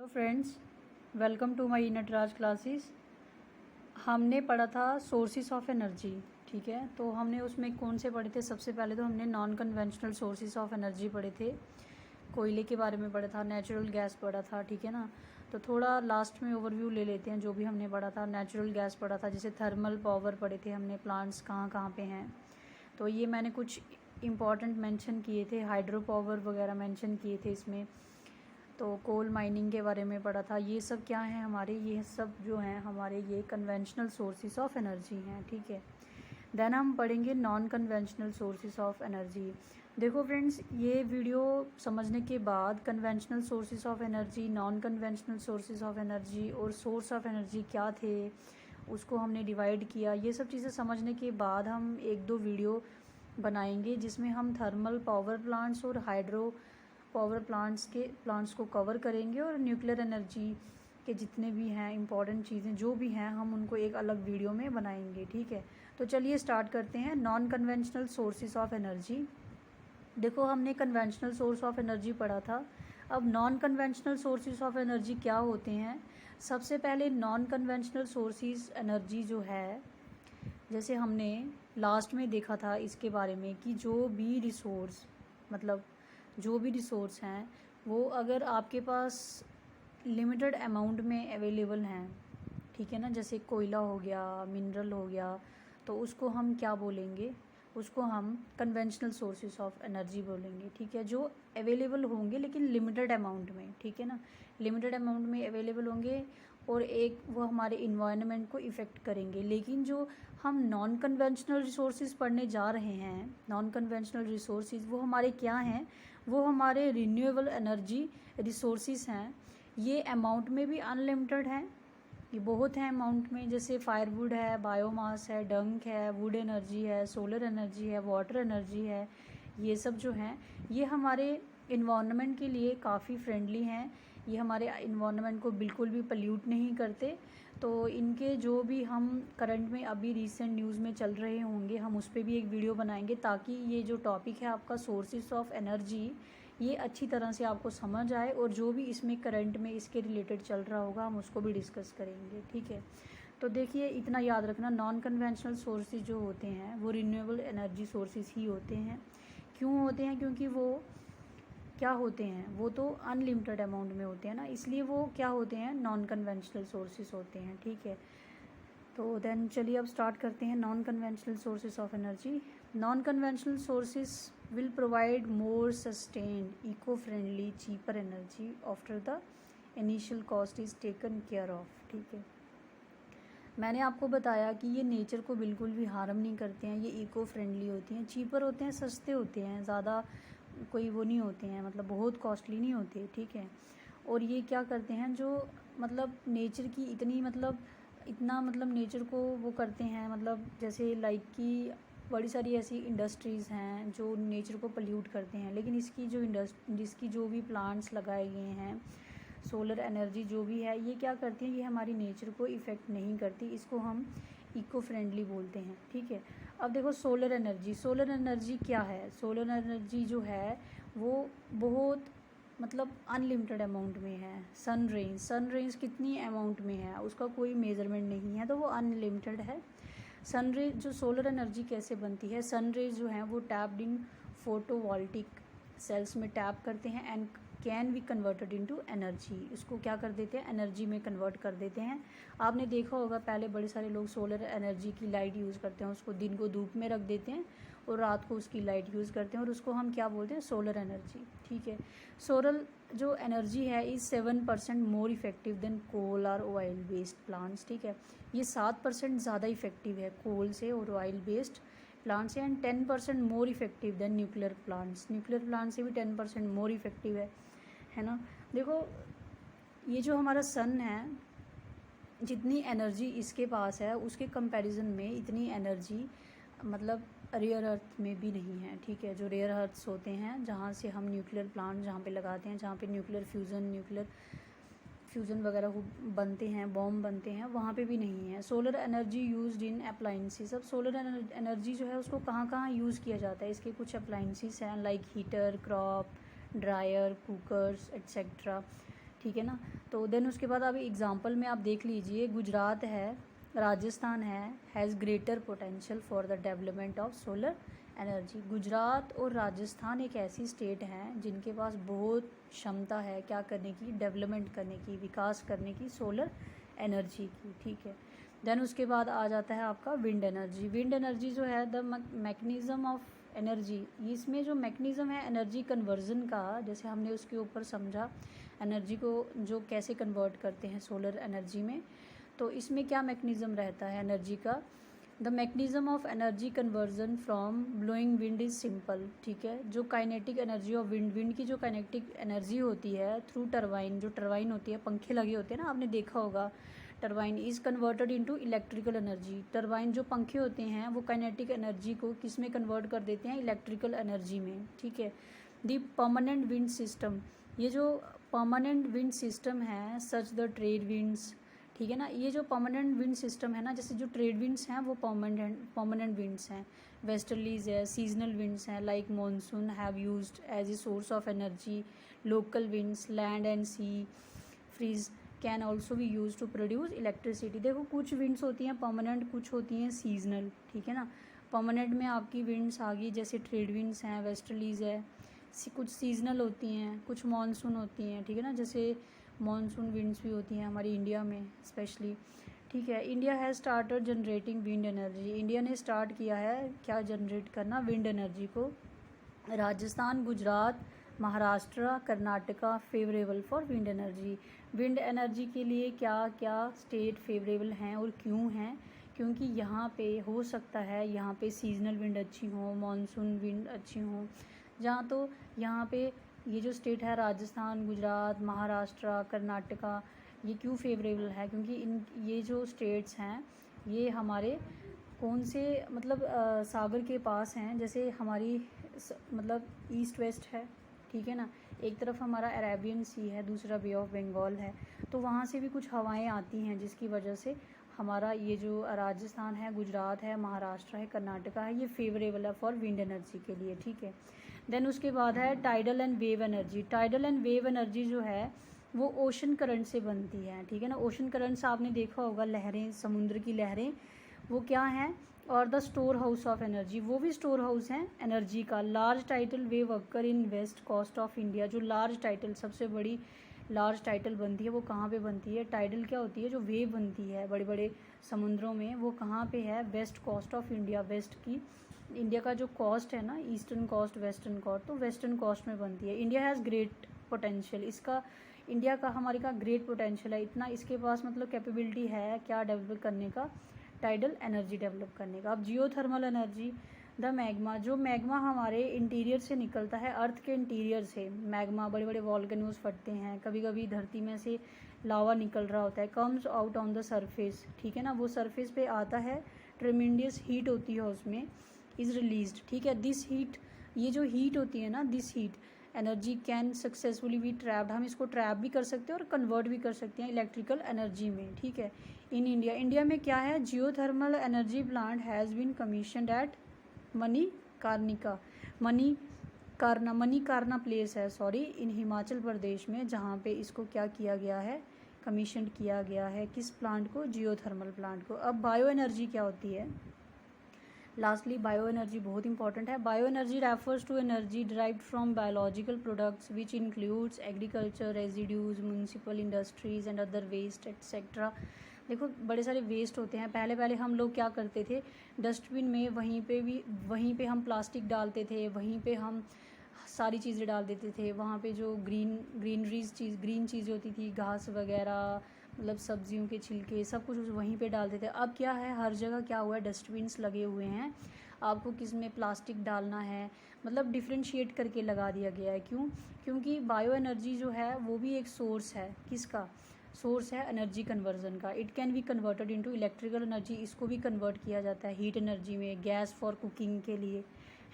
Hello friends, welcome to my Nataraj classes. हमने पढ़ा था सोर्सेस ऑफ एनर्जी। ठीक है, तो हमने उसमें कौन से पढ़े थे? सबसे पहले तो हमने non conventional sources of energy पढ़े थे, कोयले के बारे में पढ़ा था, नेचुरल गैस पढ़ा था। ठीक है ना, तो थोड़ा लास्ट में ओवरव्यू ले लेते हैं जो भी हमने पढ़ा था। नेचुरल गैस पढ़ा था, जैसे थर्मल पावर पढ़े थे हमने, प्लांट्स कहाँ कहाँ पे हैं, तो ये मैंने कुछ इम्पॉर्टेंट मेंशन किए थे, हाइड्रो पावर वगैरह मेंशन किए थे इसमें। तो कोल माइनिंग के बारे में पढ़ा था। ये सब क्या है हमारे, ये सब जो हैं हमारे ये कन्वेंशनल सोर्सेस ऑफ एनर्जी हैं। ठीक है, देन हम पढ़ेंगे non conventional sources of energy. देखो फ्रेंड्स, ये वीडियो समझने के बाद conventional sources of energy, non conventional sources of energy और सोर्स ऑफ एनर्जी क्या थे उसको हमने डिवाइड किया। ये सब चीज़ें समझने के बाद हम एक दो वीडियो बनाएंगे जिसमें हम थर्मल पावर प्लांट्स और हाइड्रो पावर प्लांट्स को कवर करेंगे, और न्यूक्लियर एनर्जी के जितने भी हैं इंपॉर्टेंट चीज़ें जो भी हैं हम उनको एक अलग वीडियो में बनाएंगे। ठीक है, तो चलिए स्टार्ट करते हैं। Non conventional sources of energy. देखो, हमने कन्वेंशनल सोर्स ऑफ एनर्जी पढ़ा था, अब non conventional sources of energy क्या होते हैं। सबसे पहले नॉन कन्वेंशनल सोर्सेज एनर्जी जो है, जैसे हमने लास्ट में देखा था इसके बारे में कि जो भी रिसोर्स, मतलब जो भी रिसोर्स हैं वो अगर आपके पास लिमिटेड अमाउंट में अवेलेबल हैं, ठीक है ना, जैसे कोयला हो गया, मिनरल हो गया, तो उसको हम क्या बोलेंगे? उसको हम कन्वेंशनल सोर्सेस ऑफ एनर्जी बोलेंगे। ठीक है, जो अवेलेबल होंगे लेकिन लिमिटेड अमाउंट में। ठीक है ना, लिमिटेड अमाउंट में अवेलेबल होंगे और एक वो हमारे इन्वायरमेंट को इफ़ेक्ट करेंगे। लेकिन जो हम नॉन कन्वेंशनल रिसोर्सेज पढ़ने जा रहे हैं, नॉन कन्वेंशनल रिसोर्सेज वो हमारे क्या हैं? वो हमारे रिन्यूएबल एनर्जी रिसोर्सेज हैं। ये अमाउंट में भी अनलिमिटेड हैं, ये बहुत है अमाउंट में, जैसे फायरवुड है, बायोमास है, डंक है, वुड एनर्जी है, सोलर एनर्जी है, वाटर एनर्जी है। ये सब जो हैं ये हमारे इन्वायरमेंट के लिए काफ़ी फ्रेंडली हैं, ये हमारे इन्वायरमेंट को बिल्कुल भी पल्यूट नहीं करते। तो इनके जो भी हम करंट में अभी रिसेंट न्यूज़ में चल रहे होंगे हम उस पर भी एक वीडियो बनाएंगे, ताकि ये जो टॉपिक है आपका सोर्सेज ऑफ एनर्जी ये अच्छी तरह से आपको समझ आए, और जो भी इसमें करंट में इसके रिलेटेड चल रहा होगा हम उसको भी डिस्कस करेंगे। ठीक है, तो देखिए इतना याद रखना, नॉन कन्वेंशनल सोर्सेज जो होते हैं वो रिन्यूएबल एनर्जी सोर्सेज ही होते हैं। क्यों होते हैं? क्योंकि वो क्या होते हैं, वो तो अनलिमिटेड अमाउंट में होते हैं ना, इसलिए वो क्या होते हैं? नॉन कन्वेंशनल सोर्सेज होते हैं। ठीक है, तो देन चलिए अब स्टार्ट करते हैं non conventional sources of energy. Non conventional sources will provide more sustained, eco friendly, cheaper energy after the initial cost is taken care of. ठीक है, मैंने आपको बताया कि ये नेचर को बिल्कुल भी हार्म नहीं करते हैं, ये इको फ्रेंडली होती हैं, चीपर होते हैं, सस्ते होते हैं, ज़्यादा कोई वो नहीं होते हैं, मतलब बहुत कॉस्टली नहीं होते। ठीक है, और ये क्या करते हैं, जो मतलब नेचर की इतनी मतलब नेचर को वो करते हैं, मतलब जैसे लाइक कि बड़ी सारी ऐसी इंडस्ट्रीज़ हैं जो नेचर को पल्यूट करते हैं, लेकिन जिसकी जो भी प्लांट्स लगाए गए हैं, सोलर एनर्जी जो भी है, ये क्या करती है, ये हमारी नेचर को इफ़ेक्ट नहीं करती, इसको हम इको फ्रेंडली बोलते हैं। ठीक है, अब देखो सोलर एनर्जी क्या है? सोलर एनर्जी जो है वो बहुत मतलब अनलिमिटेड अमाउंट में है। सन रेंज कितनी अमाउंट में है उसका कोई मेज़रमेंट नहीं है, तो वो अनलिमिटेड है। सन रेज जो सोलर एनर्जी कैसे बनती है? सन रेज जो हैं वो टैप्ड इन फोटोवोल्टिक सेल्स में टैप करते हैं and can be converted into energy. इसको क्या कर देते हैं? एनर्जी में कन्वर्ट कर देते हैं। आपने देखा होगा पहले बड़े सारे लोग सोलर एनर्जी की लाइट यूज़ करते हैं, उसको दिन को धूप में रख देते हैं और रात को उसकी लाइट यूज़ करते हैं, और उसको हम क्या बोलते हैं? Solar energy. ठीक है, सोलर जो एनर्जी है इज़ 7% मोर इफेक्टिव देन कोल और ऑयल बेस्ड प्लांट्स। ठीक है, ये 7% ज़्यादा इफेक्टिव है कोल से और ऑयल बेस्ड प्लांट से, and 10% more effective than nuclear plant से भी 10% मोर इफेक्टिव है ना। देखो, ये जो हमारा सन है, जितनी एनर्जी इसके पास है उसके कंपैरिजन में इतनी एनर्जी मतलब रेयर अर्थ में भी नहीं है। ठीक है, जो रेयर अर्थ्स होते हैं जहाँ से हम न्यूक्लियर प्लांट जहाँ पे लगाते हैं, जहाँ पे न्यूक्लियर फ्यूज़न वगैरह बनते हैं, बॉम्ब बनते हैं, वहाँ पे भी नहीं है। Solar energy used in appliances. अब सोलर एनर्जी जो है उसको कहाँ कहाँ यूज़ किया जाता है? इसके कुछ अप्लाइंसेस हैं like heater, crop dryer, cookers etcetera. ठीक है ना। तो देन उसके बाद अब एग्जांपल में आप देख लीजिए, गुजरात है, राजस्थान है, has greater potential for the development of solar energy. Gujarat और राजस्थान एक ऐसी स्टेट हैं जिनके पास बहुत क्षमता है क्या करने की, डेवलपमेंट करने की, विकास करने की सोलर एनर्जी की, ठीक है। देन उसके बाद आ जाता है आपका विंड एनर्जी। विंड एनर्जी जो है द मैकेनिज़्म ऑफ एनर्जी, इसमें जो मैकेनिज़्म है एनर्जी कन्वर्जन का, जैसे हमने उसके ऊपर समझा एनर्जी को जो कैसे कन्वर्ट करते हैं सोलर एनर्जी में, तो इसमें क्या मैकेनिज़्म रहता है एनर्जी का। The mechanism of energy conversion from blowing wind is simple, ठीक है। जो kinetic energy of wind, wind की जो काइनेटिक एनर्जी होती है थ्रू टरबाइन, जो टरबाइन होती है, पंखे लगे होते हैं ना, आपने देखा होगा, turbine is converted into electrical energy. Turbine जो पंखे होते हैं वो काइनेटिक एनर्जी को किस में कन्वर्ट कर देते हैं, इलेक्ट्रिकल एनर्जी में, ठीक है। द परमानेंट विंड सिस्टम, ये जो परमानेंट विंड सिस्टम है सच द ट्रेड विंड्स, ठीक है ना। ये जो परमानेंट विंड सिस्टम है ना, जैसे जो ट्रेड विंड्स हैं वो परमानेंट विंड्स हैं, वेस्टर्लीज है, सीजनल विंड्स हैं like monsoon have used as a source of energy, local winds land and sea breeze can also be use to produce electricity. देखो कुछ विंड्स होती हैं परमानेंट, कुछ होती हैं सीजनल, ठीक है ना। परमानेंट में आपकी विंड्स आ गई जैसे ट्रेड विंड्स हैं, वेस्टर्लीज है, कुछ सीजनल होती हैं, कुछ मानसून होती हैं, ठीक है ना, जैसे मानसून विंड्स भी होती हैं हमारी इंडिया में स्पेशली, ठीक है। India has started generating wind energy, India ने स्टार्ट किया है क्या जनरेट करना, विंड एनर्जी को। Rajasthan, Gujarat, Maharashtra, Karnataka favourable for wind energy. Wind energy के लिए क्या क्या स्टेट फेवरेबल हैं और क्यों हैं, क्योंकि यहाँ पे हो सकता है यहाँ पे सीजनल विंड अच्छी हो, मानसून विंड अच्छी हो, जहाँ तो यहाँ पे ये जो स्टेट है राजस्थान, गुजरात, महाराष्ट्र, कर्नाटका, ये क्यों फेवरेबल है, क्योंकि इन ये जो स्टेट्स हैं ये हमारे कौन से मतलब सागर के पास हैं, जैसे हमारी मतलब ईस्ट वेस्ट है, ठीक है ना। एक तरफ हमारा अरेबियन सी है, दूसरा बे ऑफ बंगाल है, तो वहाँ से भी कुछ हवाएं आती हैं जिसकी वजह से हमारा ये जो राजस्थान है, गुजरात है, महाराष्ट्र है, कर्नाटका है, ये फेवरेबल है फॉर विंड एनर्जी के लिए, ठीक है। देन उसके बाद है tidal and wave energy. Tidal and wave energy जो है वो ओशन करंट से बनती है, ठीक है ना। ओशन करंट्स आपने देखा होगा, लहरें, समुद्र की लहरें, वो क्या हैं, और the store house of energy, वो भी स्टोर हाउस हैं एनर्जी का। Large tidal wave occur in west coast of India, जो लार्ज टाइटल सबसे बड़ी लार्ज टाइटल बनती है वो कहाँ पे बनती है, टाइडल क्या होती है, जो वेव बनती है बड़े बड़े समुद्रों में, वो कहाँ पे है, west coast of India, west की इंडिया का जो कोस्ट है ना, ईस्टर्न कोस्ट, वेस्टर्न कोस्ट, तो वेस्टर्न कोस्ट में बनती है। इंडिया हैज़ ग्रेट पोटेंशियल, इसका इंडिया का हमारे का ग्रेट पोटेंशियल है, इतना इसके पास मतलब कैपेबिलिटी है क्या डेवलप करने का, टाइडल एनर्जी डेवलप करने का। अब जियोथर्मल एनर्जी, द मैग्मा, जो मैग्मा हमारे इंटीरियर से निकलता है, अर्थ के इंटीरियर से मैग्मा, बड़े बड़े वॉल्केनोज फटते हैं, कभी कभी धरती में से लावा निकल रहा होता है, comes out on the surface, ठीक है ना, वो सरफेस पे आता है, ट्रेमेंडियस हीट होती है उसमें, इज़ रिलीज्ड, ठीक है। दिस हीट, ये जो हीट होती है ना, this heat energy can successfully be trapped, हम इसको ट्रैप भी कर सकते हैं और कन्वर्ट भी कर सकते हैं इलेक्ट्रिकल एनर्जी में, ठीक है। इन इंडिया, इंडिया में क्या है, geothermal energy plant has been commissioned at Manikarnika, Manikarnika place है, सॉरी, इन हिमाचल प्रदेश में, जहाँ पे इसको क्या किया गया है, कमीशन किया गया है, किस प्लांट को, जियोथर्मल प्लांट को। अब बायो एनर्जी क्या होती है, लास्टली बायो एनर्जी बहुत इंपॉर्टेंट है। Bio energy refers to energy derived from biological products which includes agriculture residues, municipal industries and other waste etcetera. देखो बड़े सारे वेस्ट होते हैं, पहले हम लोग क्या करते थे, डस्टबिन में वहीं पे हम प्लास्टिक डालते थे, वहीं पे हम सारी चीज़ें डाल देते थे, वहाँ पे जो ग्रीन चीज़ होती थी, घास वगैरह, मतलब सब्जियों के छिलके, सब कुछ वहीं पे डालते थे। अब क्या है, हर जगह क्या हुआ है, डस्टबिन्स लगे हुए हैं, आपको किस में प्लास्टिक डालना है, मतलब डिफ्रेंशिएट करके लगा दिया गया है। क्यों, क्योंकि बायो एनर्जी जो है वो भी एक सोर्स है, किसका सोर्स है, एनर्जी कन्वर्जन का। It can be converted into electrical energy, इसको भी कन्वर्ट किया जाता है हीट एनर्जी में, गैस फॉर कुकिंग के लिए,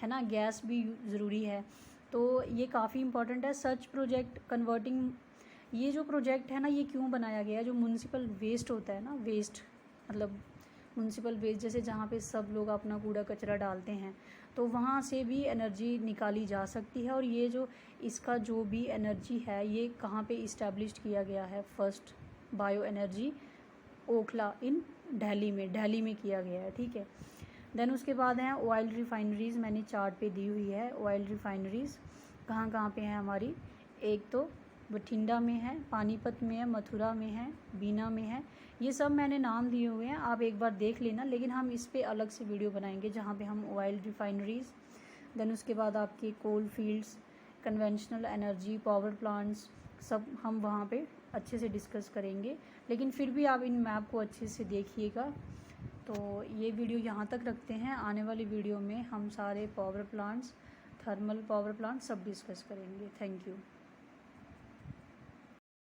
है ना, गैस भी ज़रूरी है, तो ये काफ़ी इंपॉर्टेंट है। सच प्रोजेक्ट कन्वर्टिंग, ये जो प्रोजेक्ट है ना, ये क्यों बनाया गया है, जो म्यूनसिपल वेस्ट होता है ना, वेस्ट मतलब म्यूनसिपल वेस्ट, जैसे जहाँ पे सब लोग अपना कूड़ा कचरा डालते हैं, तो वहाँ से भी एनर्जी निकाली जा सकती है। और ये जो इसका जो भी एनर्जी है, ये कहाँ पे इस्टेब्लिश किया गया है, फर्स्ट बायो एनर्जी ओखला इन दिल्ली में किया गया है, ठीक है। देन उसके बाद हैं ऑयल रिफाइनरीज़, मैंने चार्ट पे दी हुई है। ऑयल रिफाइनरीज़ कहाँ कहाँ पे हैं हमारी, एक तो बठिंडा में है, पानीपत में है, मथुरा में है, बीना में है। ये सब मैंने नाम दिए हुए हैं, आप एक बार देख लेना, लेकिन हम इस पे अलग से वीडियो बनाएंगे जहाँ पे हम ऑयल रिफाइनरीज़, देन उसके बाद आपके coal fields, conventional energy, power plants, सब हम वहाँ पे अच्छे से डिस्कस करेंगे। लेकिन फिर भी आप इन मैप को अच्छे से देखिएगा। तो ये वीडियो यहाँ तक रखते हैं, आने वाली वीडियो में हम सारे power plants, thermal power plant सब डिस्कस करेंगे। Thank you.